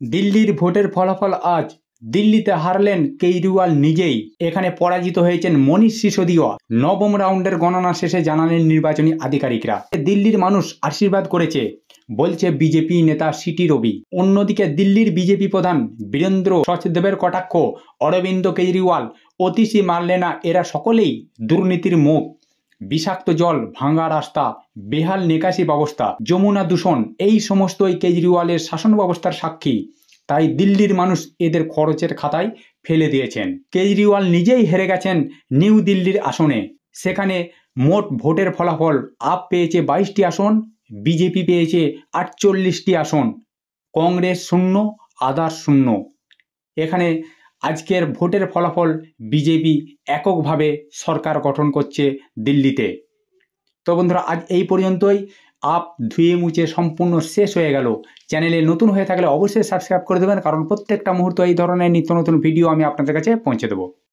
দিল্লির ভোটের ফলাফল আজ। দিল্লিতে হারলেন কেজরিওয়াল নিজেই। এখানে পরাজিত হয়েছেন মনীষ সিসোদিয়া। নবম রাউন্ডের গণনা শেষে জানালেন নির্বাচনী আধিকারিকরা। দিল্লির মানুষ আশীর্বাদ করেছে, বলছে বিজেপি নেতা সিটি রবি। অন্যদিকে দিল্লির বিজেপি প্রধান বীরেন্দ্র সচদেবের কটাক্ষ, অরবিন্দ কেজরিওয়াল, অতিশী মারলেনা এরা সকলেই দুর্নীতির মুখ। বিষাক্ত জল, ভাঙা রাস্তা, বেহাল নিকাশি ব্যবস্থা, যমুনা দূষণ, এই সমস্তই কেজরিওয়ালের শাসন ব্যবস্থার সাক্ষী। তাই দিল্লির মানুষ এদের খরচের খাতায় ফেলে দিয়েছেন। কেজরিওয়াল নিজেই হেরে গেছেন নিউ দিল্লির আসনে। সেখানে মোট ভোটের ফলাফল আপ পেয়েছে 22টি আসন, বিজেপি পেয়েছে 48টি আসন, কংগ্রেস 0, আদার্স 0। এখানে আজকের ভোটের ফলাফল বিজেপি এককভাবে সরকার গঠন করছে দিল্লিতে। তো বন্ধুরা, আজ এই পর্যন্তই। আপ ধুয়ে মুছে সম্পূর্ণ শেষ হয়ে গেল। চ্যানেলে নতুন হয়ে থাকলে অবশ্যই সাবস্ক্রাইব করে দেবেন, কারণ প্রত্যেকটা মুহূর্ত এই ধরনের নিত্য নতুন ভিডিও আমি আপনাদের কাছে পৌঁছে দেবো।